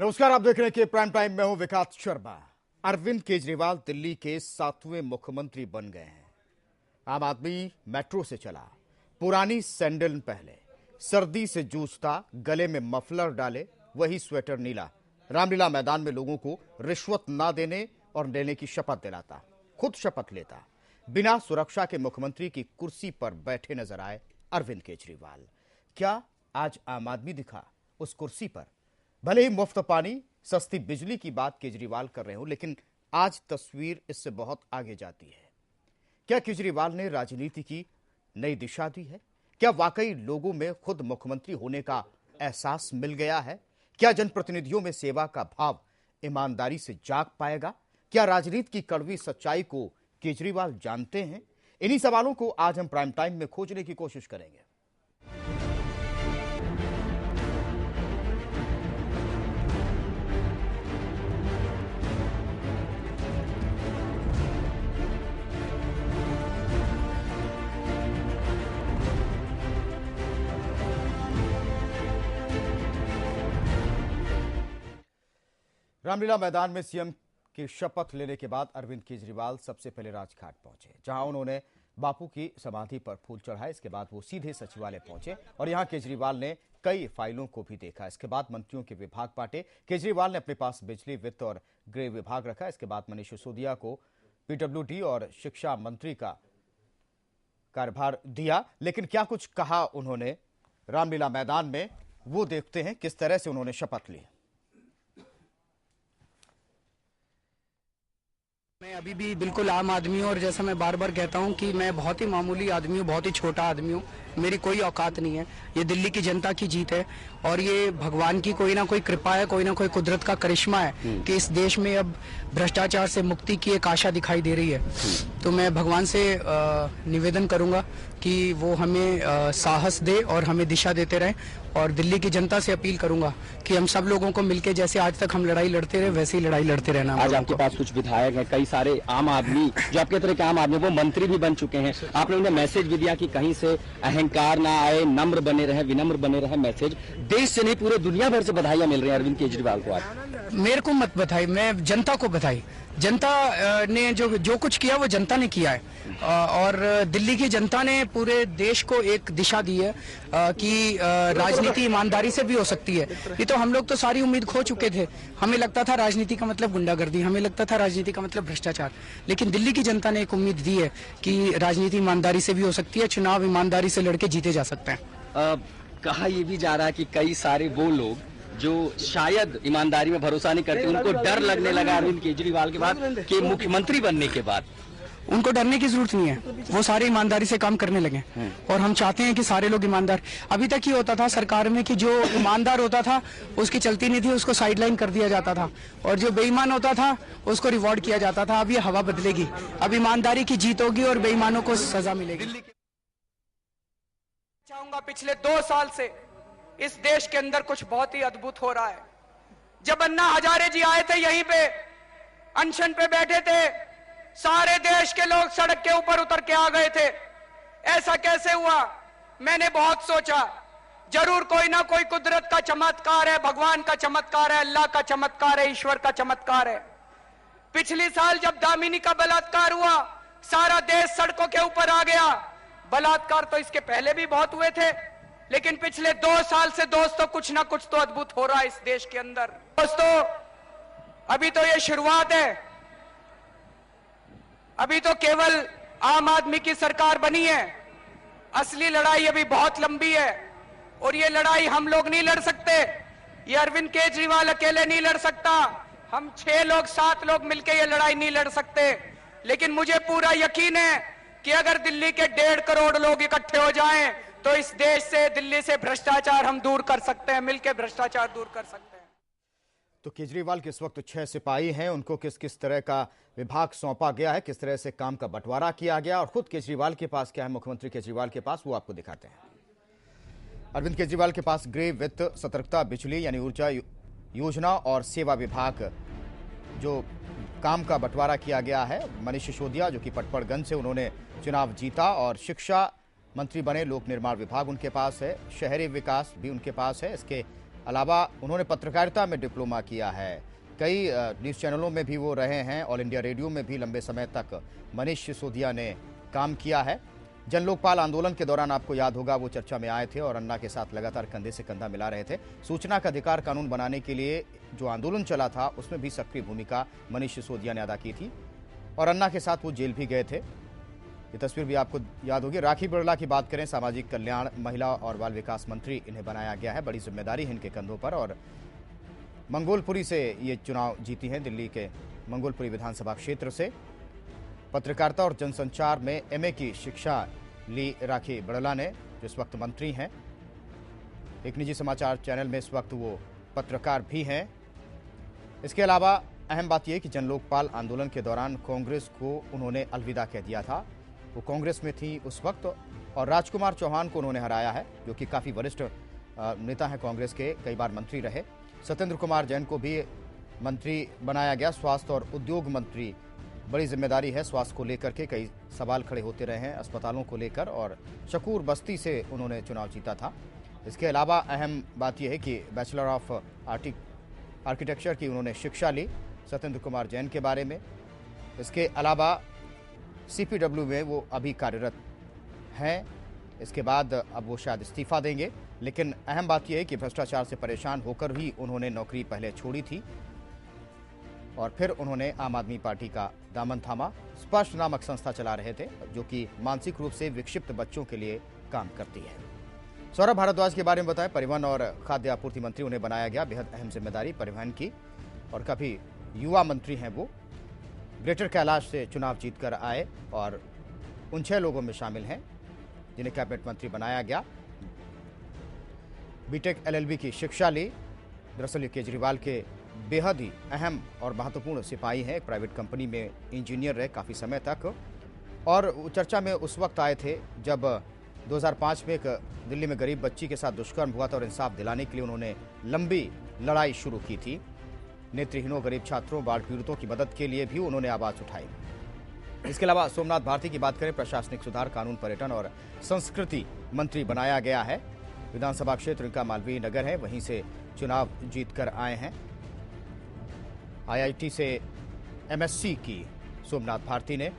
नमस्कार, आप देख रहे हैं कि प्राइम टाइम में हूं विकास शर्मा। अरविंद केजरीवाल दिल्ली के 7वें मुख्यमंत्री बन गए हैं। आम आदमी मेट्रो से चला, पुरानी सैंडल पहले, सर्दी से जूझता, गले में मफलर डाले, वही स्वेटर नीला, रामलीला मैदान में लोगों को रिश्वत ना देने और लेने की शपथ दिलाता, खुद शपथ लेता। बिना सुरक्षा के मुख्यमंत्री की कुर्सी पर बैठे नजर आए अरविंद केजरीवाल। क्या आज आम आदमी दिखा उस कुर्सी पर? भले ही मुफ्त पानी, सस्ती बिजली की बात केजरीवाल कर रहे हो, लेकिन आज तस्वीर इससे बहुत आगे जाती है। क्या केजरीवाल ने राजनीति की नई दिशा दी है? क्या वाकई लोगों में खुद मुख्यमंत्री होने का एहसास मिल गया है? क्या जनप्रतिनिधियों में सेवा का भाव ईमानदारी से जाग पाएगा? क्या राजनीति की कड़वी सच्चाई को केजरीवाल जानते हैं? इन्हीं सवालों को आज हम प्राइम टाइम में खोजने की कोशिश करेंगे। रामलीला मैदान में सीएम की शपथ लेने के बाद अरविंद केजरीवाल सबसे पहले राजघाट पहुंचे, जहां उन्होंने बापू की समाधि पर फूल चढ़ाए। इसके बाद वो सीधे सचिवालय पहुंचे और यहां केजरीवाल ने कई फाइलों को भी देखा। इसके बाद मंत्रियों के विभाग बांटे। केजरीवाल ने अपने पास बिजली, वित्त और गृह विभाग रखा। इसके बाद मनीष सिसोदिया को पीडब्ल्यूडी और शिक्षा मंत्री का कार्यभार दिया। लेकिन क्या कुछ कहा उन्होंने रामलीला मैदान में, वो देखते हैं किस तरह से उन्होंने शपथ ली। मैं अभी भी बिल्कुल आम आदमी हूँ और जैसा मैं बार बार कहता हूँ कि मैं बहुत ही मामूली आदमी हूँ, बहुत ही छोटा आदमी हूँ। मेरी कोई औकात नहीं है। ये दिल्ली की जनता की जीत है और ये भगवान की कोई ना कोई कृपा है, कोई ना कोई कुदरत का करिश्मा है कि इस देश में अब भ्रष्टाचार से मुक्ति की एक आशा दिखाई दे रही है। तो मैं भगवान से निवेदन करूंगा कि वो हमें साहस दे और हमें दिशा देते रहे। और दिल्ली की जनता से अपील करूंगा कि हम सब लोगों को मिलकर जैसे आज तक हम लड़ाई लड़ते रहे, वैसे ही लड़ाई लड़ते रहना। आज आपके पास कुछ विधायक हैं, कई सारे आम आदमी जो आपके तरह के आम आदमी, वो मंत्री भी बन चुके हैं। आपने उन्हें मैसेज भी दिया कि कहीं से अहंकार ना आए, नम्र बने रहे, विनम्र बने रहे। मैसेज देश से नहीं, पूरे दुनिया भर से बधाइयां मिल रही हैं अरविंद केजरीवाल को। आज मेरे को मत बधाई, मैं जनता को बधाई। जनता ने जो कुछ किया वो जनता ने किया है और दिल्ली की जनता ने पूरे देश को एक दिशा दी है कि राजनीति ईमानदारी से भी हो सकती है। ये तो हम लोग तो सारी उम्मीद खो चुके थे। हमें लगता था राजनीति का मतलब गुंडागर्दी, हमें लगता था राजनीति का मतलब भ्रष्टाचार, लेकिन दिल्ली की जनता ने एक उम्मीद दी है कि राजनीति ईमानदारी से भी हो सकती है, चुनाव ईमानदारी से लड़के जीते जा सकते हैं। कहा यह भी जा रहा है कि कई सारे वो लोग जो शायद ईमानदारी में भरोसा नहीं करते, उनको डर लगने लगा अरविंद केजरीवाल के बाद कि मुख्यमंत्री बनने के बाद। उनको डरने की जरूरत नहीं है, वो सारे ईमानदारी से काम करने लगे और हम चाहते हैं कि सारे लोग ईमानदार। अभी तक ये होता था सरकार में कि जो ईमानदार होता था उसकी चलती नहीं थी, उसको साइडलाइन कर दिया जाता था और जो बेईमान होता था उसको रिवॉर्ड किया जाता था। अब ये हवा बदलेगी, अब ईमानदारी की जीत होगी और बेईमानों को सजा मिलेगी। चाहूंगा पिछले 2 साल से इस देश के अंदर कुछ बहुत ही अद्भुत हो रहा है। जब अन्ना हजारे जी आए थे, यहीं पे अनशन पे बैठे थे, सारे देश के लोग सड़क के ऊपर उतर के आ गए थे। ऐसा कैसे हुआ? मैंने बहुत सोचा, जरूर कोई ना कोई कुदरत का चमत्कार है, भगवान का चमत्कार है, अल्लाह का चमत्कार है, ईश्वर का चमत्कार है। पिछले साल जब दामिनी का बलात्कार हुआ, सारा देश सड़कों के ऊपर आ गया। बलात्कार तो इसके पहले भी बहुत हुए थे, लेकिन पिछले 2 साल से दोस्तों कुछ ना कुछ तो अद्भुत हो रहा है इस देश के अंदर। दोस्तों, अभी तो ये शुरुआत है, अभी तो केवल आम आदमी की सरकार बनी है। असली लड़ाई अभी बहुत लंबी है और ये लड़ाई हम लोग नहीं लड़ सकते, ये अरविंद केजरीवाल अकेले नहीं लड़ सकता, हम 6 लोग 7 लोग मिलकर ये लड़ाई नहीं लड़ सकते। लेकिन मुझे पूरा यकीन है कि अगर दिल्ली के 1.5 करोड़ लोग इकट्ठे हो जाएं तो इस देश से, दिल्ली से भ्रष्टाचार हम दूर कर सकते हैं, मिलकर भ्रष्टाचार दूर कर सकते हैं। तो केजरीवाल के इस वक्त 6 सिपाही हैं, उनको किस किस तरह का विभाग सौंपा गया है, किस तरह से काम का बंटवारा किया गया और खुद केजरीवाल के पास क्या है, मुख्यमंत्री केजरीवाल के पास, वो आपको दिखाते हैं। अरविंद केजरीवाल के पास गृह, वित्त, सतर्कता, बिजली यानी ऊर्जा योजना और सेवा विभाग जो काम का बंटवारा किया गया है। मनीष सिसोदिया जो कि पटपड़गंज से उन्होंने चुनाव जीता और शिक्षा मंत्री बने, लोक निर्माण विभाग उनके पास है, शहरी विकास भी उनके पास है। इसके अलावा उन्होंने पत्रकारिता में डिप्लोमा किया है। कई न्यूज़ चैनलों में भी वो रहे हैं। ऑल इंडिया रेडियो में भी लंबे समय तक मनीष सिसोदिया ने काम किया है। जन लोकपाल आंदोलन के दौरान आपको याद होगा वो चर्चा में आए थे और अन्ना के साथ लगातार कंधे से कंधा मिला रहे थे। सूचना का अधिकार कानून बनाने के लिए जो आंदोलन चला था उसमें भी सक्रिय भूमिका मनीष सिसोदिया ने अदा की थी और अन्ना के साथ वो जेल भी गए थे। ये तस्वीर भी आपको याद होगी। राखी बिरला की बात करें, सामाजिक कल्याण, महिला और बाल विकास मंत्री इन्हें बनाया गया है। बड़ी जिम्मेदारी है इनके कंधों पर और मंगोलपुरी से ये चुनाव जीती हैं, दिल्ली के मंगोलपुरी विधानसभा क्षेत्र से। पत्रकारिता और जनसंचार में एमए की शिक्षा ली राखी बिरला ने, जो इस वक्त मंत्री हैं। एक निजी समाचार चैनल में इस वक्त वो पत्रकार भी हैं। इसके अलावा अहम बात यह कि जन लोकपाल आंदोलन के दौरान कांग्रेस को उन्होंने अलविदा कह दिया था। वो कांग्रेस में थी उस वक्त और राजकुमार चौहान को उन्होंने हराया है, जो कि काफ़ी वरिष्ठ नेता हैं कांग्रेस के, कई बार मंत्री रहे। सत्येंद्र कुमार जैन को भी मंत्री बनाया गया। स्वास्थ्य और उद्योग मंत्री, बड़ी जिम्मेदारी है। स्वास्थ्य को लेकर के कई सवाल खड़े होते रहे हैं, अस्पतालों को लेकर, और शकूर बस्ती से उन्होंने चुनाव जीता था। इसके अलावा अहम बात यह है कि बैचलर ऑफ आर्किटेक्चर की उन्होंने शिक्षा ली सत्येंद्र कुमार जैन के बारे में। इसके अलावा सीपीडब्ल्यू में वो अभी कार्यरत हैं। इसके बाद अब वो शायद इस्तीफा देंगे, लेकिन अहम बात यह है कि भ्रष्टाचार से परेशान होकर ही उन्होंने नौकरी पहले छोड़ी थी और फिर उन्होंने आम आदमी पार्टी का दामन थामा। स्पर्श नामक संस्था चला रहे थे, जो कि मानसिक रूप से विक्षिप्त बच्चों के लिए काम करती है। सौरभ भारद्वाज के बारे में बताएं, परिवहन और खाद्य आपूर्ति मंत्री उन्हें बनाया गया। बेहद अहम जिम्मेदारी परिवहन की, और काफी युवा मंत्री हैं वो। ग्रेटर कैलाश से चुनाव जीतकर आए और उन 6 लोगों में शामिल हैं जिन्हें कैबिनेट मंत्री बनाया गया। बीटेक एलएलबी की शिक्षा ली। दरअसल ये केजरीवाल के बेहद ही अहम और महत्वपूर्ण सिपाही हैं। एक प्राइवेट कंपनी में इंजीनियर रहे काफ़ी समय तक, और चर्चा में उस वक्त आए थे जब 2005 में एक दिल्ली में गरीब बच्ची के साथ दुष्कर्म हुआ था और इंसाफ दिलाने के लिए उन्होंने लंबी लड़ाई शुरू की थी। नेत्रहीनों, गरीब छात्रों, बाढ़ पीड़ितों की मदद के लिए भी उन्होंने आवाज़ उठाई। इसके अलावा सोमनाथ भारती की बात करें, प्रशासनिक सुधार, कानून, पर्यटन और संस्कृति मंत्री बनाया गया है। विधानसभा क्षेत्र इनका मालवीय नगर है, वहीं से चुनाव जीतकर आए हैं। आईआईटी से एमएससी की सोमनाथ भारती ने,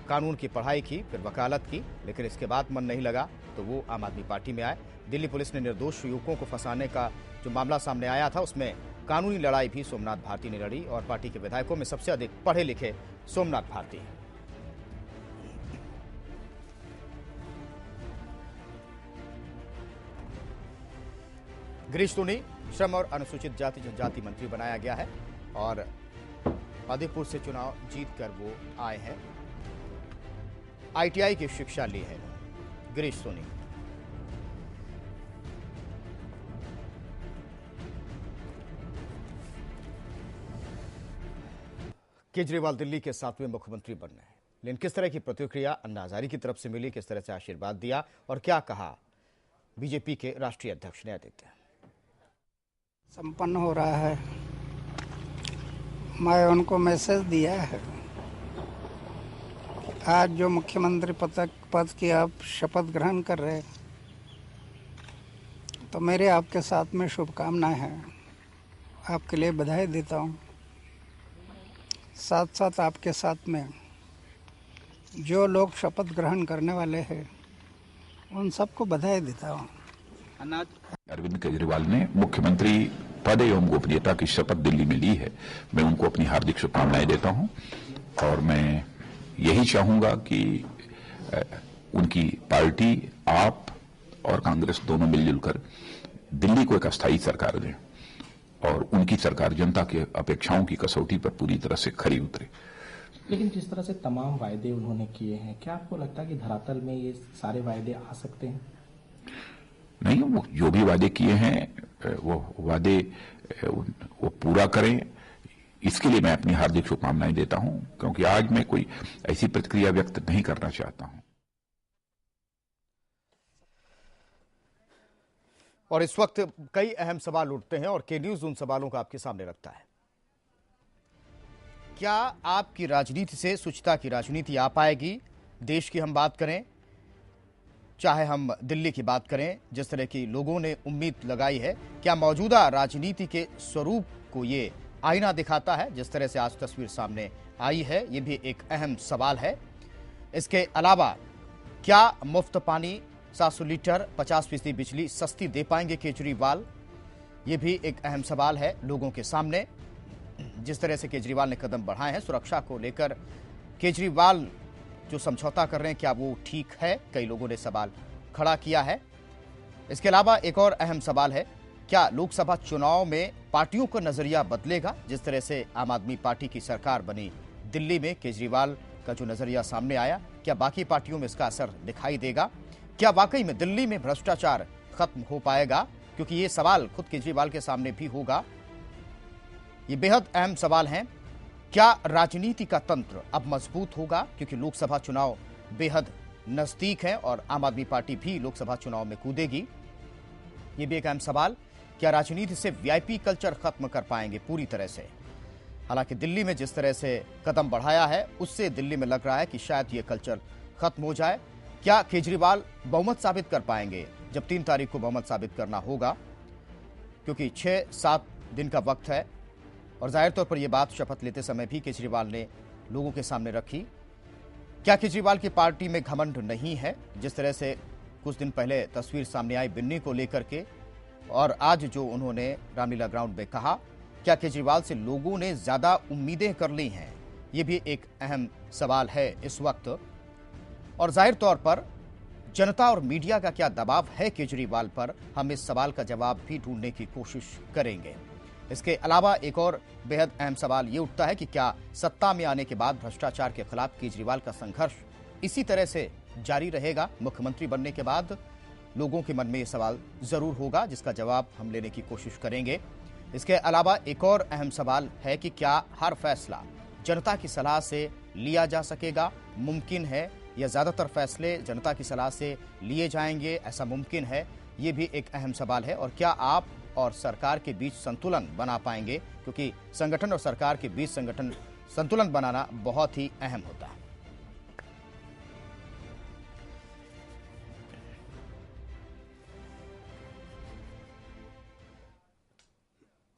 कानून की पढ़ाई की, फिर वकालत की, लेकिन इसके बाद मन नहीं लगा तो वो आम आदमी पार्टी में आए। दिल्ली पुलिस ने निर्दोष युवकों को फंसाने का जो मामला सामने आया था, उसमें कानूनी लड़ाई भी सोमनाथ भारती ने लड़ी और पार्टी के विधायकों में सबसे अधिक पढ़े लिखे सोमनाथ भारती हैं। गिरीश सोनी श्रम और अनुसूचित जाति जनजाति मंत्री बनाया गया है और आदिपुर से चुनाव जीतकर वो आए हैं। आईटीआई की शिक्षा ली है गिरीश सोनी। केजरीवाल दिल्ली के 7वें मुख्यमंत्री बन रहे हैं, लेकिन किस तरह की प्रतिक्रिया अन्ना हजारे की तरफ से मिली, किस तरह से आशीर्वाद दिया और क्या कहा बीजेपी के राष्ट्रीय अध्यक्ष ने, आदित्य। संपन्न हो रहा है। मैं उनको मैसेज दिया है, आज जो मुख्यमंत्री पद की आप शपथ ग्रहण कर रहे, तो मेरे आपके साथ में शुभकामनाएं हैं। आपके लिए बधाई देता हूं। साथ साथ आपके साथ में जो लोग शपथ ग्रहण करने वाले हैं उन सबको बधाई देता हूं। अरविंद केजरीवाल ने मुख्यमंत्री पद एवं गोपनीयता की शपथ दिल्ली में ली है। मैं उनको अपनी हार्दिक शुभकामनाएं देता हूं और मैं यही चाहूंगा कि उनकी पार्टी, आप और कांग्रेस दोनों मिलजुल कर दिल्ली को एक अस्थायी सरकार दें और उनकी सरकार जनता की अपेक्षाओं की कसौटी पर पूरी तरह से खरी उतरे। लेकिन जिस तरह से तमाम वायदे उन्होंने किए हैं, क्या आपको लगता है कि धरातल में ये सारे वायदे आ सकते हैं? नहीं, वो जो भी वादे किए हैं वो वादे वो पूरा करें, इसके लिए मैं अपनी हार्दिक शुभकामनाएं देता हूं, क्योंकि आज मैं कोई ऐसी प्रतिक्रिया व्यक्त नहीं करना चाहता हूं। और इस वक्त कई अहम सवाल उठते हैं और के न्यूज उन सवालों का आपके सामने रखता है। क्या आपकी राजनीति से स्वच्छता की राजनीति आ पाएगी? देश की हम बात करें चाहे हम दिल्ली की बात करें, जिस तरह की लोगों ने उम्मीद लगाई है, क्या मौजूदा राजनीति के स्वरूप को ये आईना दिखाता है? जिस तरह से आज तस्वीर सामने आई है, ये भी एक अहम सवाल है। इसके अलावा क्या मुफ्त पानी, 700 लीटर, 50% बिजली सस्ती दे पाएंगे केजरीवाल? ये भी एक अहम सवाल है लोगों के सामने। जिस तरह से केजरीवाल ने कदम बढ़ाए हैं सुरक्षा को लेकर, केजरीवाल जो समझौता कर रहे हैं, क्या वो ठीक है? कई लोगों ने सवाल खड़ा किया है। इसके अलावा एक और अहम सवाल है, क्या लोकसभा चुनाव में पार्टियों का नजरिया बदलेगा? जिस तरह से आम आदमी पार्टी की सरकार बनी दिल्ली में, केजरीवाल का जो नजरिया सामने आया, क्या बाकी पार्टियों में इसका असर दिखाई देगा? क्या वाकई में दिल्ली में भ्रष्टाचार खत्म हो पाएगा? क्योंकि ये सवाल खुद केजरीवाल के सामने भी होगा। ये बेहद अहम सवाल हैं। क्या राजनीति का तंत्र अब मजबूत होगा? क्योंकि लोकसभा चुनाव बेहद नजदीक है और आम आदमी पार्टी भी लोकसभा चुनाव में कूदेगी। ये भी एक अहम सवाल, क्या राजनीति से वीआईपी कल्चर खत्म कर पाएंगे पूरी तरह से? हालांकि दिल्ली में जिस तरह से कदम बढ़ाया है, उससे दिल्ली में लग रहा है कि शायद ये कल्चर खत्म हो जाए। क्या केजरीवाल बहुमत साबित कर पाएंगे? जब 3 तारीख को बहुमत साबित करना होगा, क्योंकि 6-7 दिन का वक्त है। और जाहिर तौर पर यह बात शपथ लेते समय भी केजरीवाल ने लोगों के सामने रखी। क्या केजरीवाल की पार्टी में घमंड नहीं है? जिस तरह से कुछ दिन पहले तस्वीर सामने आई बिन्नी को लेकर के, और आज जो उन्होंने रामलीला ग्राउंड में कहा, क्या केजरीवाल से लोगों ने ज्यादा उम्मीदें कर ली हैं? यह भी एक अहम सवाल है इस वक्त। और जाहिर तौर पर जनता और मीडिया का क्या दबाव है केजरीवाल पर, हम इस सवाल का जवाब भी ढूंढने की कोशिश करेंगे। इसके अलावा एक और बेहद अहम सवाल ये उठता है कि क्या सत्ता में आने के बाद भ्रष्टाचार के खिलाफ केजरीवाल का संघर्ष इसी तरह से जारी रहेगा? मुख्यमंत्री बनने के बाद लोगों के मन में ये सवाल जरूर होगा, जिसका जवाब हम लेने की कोशिश करेंगे। इसके अलावा एक और अहम सवाल है कि क्या हर फैसला जनता की सलाह से लिया जा सकेगा? मुमकिन है, या ज्यादातर फैसले जनता की सलाह से लिए जाएंगे, ऐसा मुमकिन है? ये भी एक अहम सवाल है। और क्या आप और सरकार के बीच संतुलन बना पाएंगे? क्योंकि संगठन और सरकार के बीच संतुलन बनाना बहुत ही अहम होता है।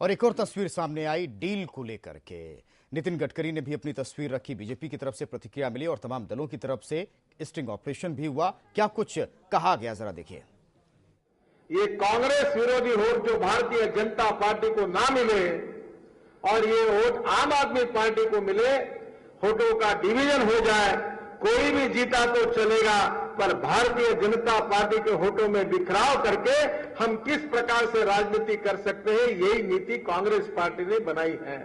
और एक और तस्वीर सामने आई डील को लेकर के। नितिन गडकरी ने भी अपनी तस्वीर रखी। बीजेपी की तरफ से प्रतिक्रिया मिली और तमाम दलों की तरफ से स्टिंग ऑपरेशन भी हुआ। क्या कुछ कहा गया, जरा देखिए। ये कांग्रेस विरोधी वोट जो भारतीय जनता पार्टी को ना मिले और ये वोट आम आदमी पार्टी को मिले, वोटों का डिवीजन हो जाए, कोई भी जीता तो चलेगा, पर भारतीय जनता पार्टी के वोटों में बिखराव करके हम किस प्रकार से राजनीति कर सकते हैं, यही नीति कांग्रेस पार्टी ने बनाई है।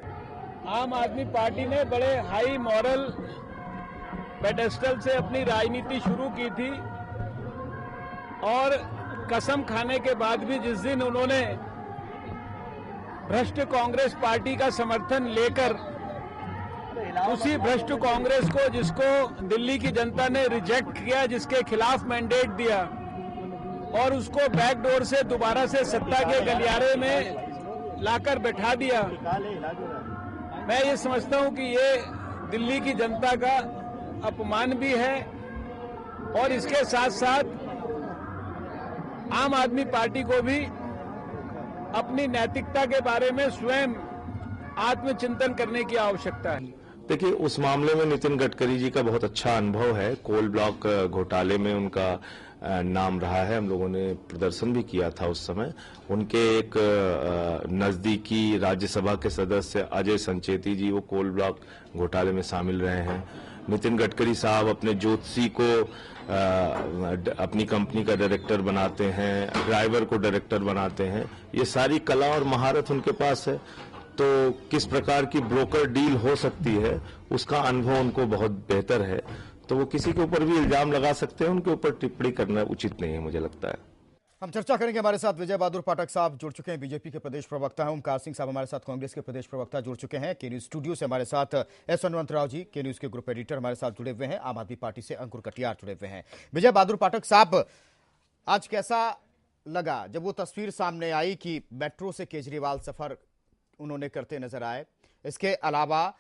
आम आदमी पार्टी ने बड़े हाई मॉरल पेडेस्टल से अपनी राजनीति शुरू की थी और कसम खाने के बाद भी जिस दिन उन्होंने भ्रष्ट कांग्रेस पार्टी का समर्थन लेकर उसी भ्रष्ट कांग्रेस को, जिसको दिल्ली की जनता ने रिजेक्ट किया, जिसके खिलाफ मैंडेट दिया और उसको बैकडोर से दोबारा से सत्ता के गलियारे में लाकर बैठा दिया, मैं ये समझता हूं कि ये दिल्ली की जनता का अपमान भी है और इसके साथ साथ आम आदमी पार्टी को भी अपनी नैतिकता के बारे में स्वयं आत्मचिंतन करने की आवश्यकता है। देखिए, उस मामले में नितिन गडकरी जी का बहुत अच्छा अनुभव है। कोल ब्लॉक घोटाले में उनका नाम रहा है, हम लोगों ने प्रदर्शन भी किया था उस समय। उनके एक नजदीकी राज्यसभा के सदस्य अजय संचेती जी वो कोल ब्लॉक घोटाले में शामिल रहे हैं। नितिन गडकरी साहब अपने ज्योतिषी को अपनी कंपनी का डायरेक्टर बनाते हैं, ड्राइवर को डायरेक्टर बनाते हैं। ये सारी कला और महारत उनके पास है, तो किस प्रकार की ब्रोकर डील हो सकती है उसका अनुभव उनको बहुत बेहतर है। तो वो किसी के ऊपर भी इल्जाम लगा सकते हैं, उनके ऊपर टिप्पणी करना उचित नहीं है, मुझे लगता है। हम चर्चा करेंगे। हमारे साथ विजय बहादुर पाठक साहब जुड़ चुके हैं, बीजेपी के प्रदेश प्रवक्ता हैं। ओमकार सिंह साहब हमारे साथ कांग्रेस के प्रदेश प्रवक्ता जुड़ चुके हैं। के न्यूज स्टूडियो से हमारे साथ एस हनुमंतराव जी, के न्यूज के ग्रुप एडिटर हमारे साथ जुड़े हुए हैं। आम आदमी पार्टी से अंकुर कटियार जुड़े हुए हैं। विजय बहादुर पाठक साहब, आज कैसा लगा जब वो तस्वीर सामने आई कि मेट्रो से केजरीवाल सफर उन्होंने करते नजर आए? इसके अलावा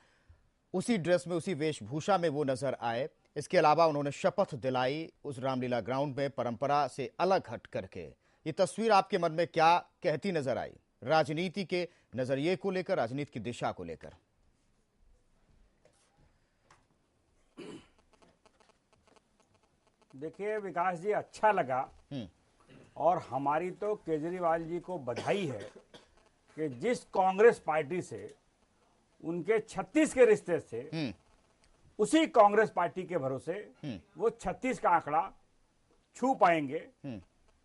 उसी ड्रेस में, उसी वेशभूषा में वो नजर आए। इसके अलावा उन्होंने शपथ दिलाई उस रामलीला ग्राउंड में परंपरा से अलग हट करके। ये तस्वीर आपके मन में क्या कहती नजर आई, राजनीति के नजरिए को लेकर, राजनीति की दिशा को लेकर? देखिए विकास जी, अच्छा लगा और हमारी तो केजरीवाल जी को बधाई है कि जिस कांग्रेस पार्टी से उनके 36 के रिश्ते से उसी कांग्रेस पार्टी के भरोसे वो 36 का आंकड़ा छू पाएंगे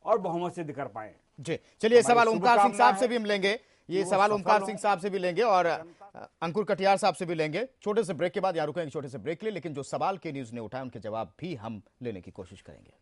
और बहुमत सिद्ध कर पाए। जी चलिए, सवाल ओमकार सिंह साहब से भी हम लेंगे, ये सवाल ओमकार सिंह साहब से भी लेंगे और अंकुर कटियार साहब से भी लेंगे। छोटे से ब्रेक के बाद यहाँ रुकेंगे, छोटे से ब्रेक ले, लेकिन जो सवाल के न्यूज ने उठाया उनके जवाब भी हम लेने की कोशिश करेंगे।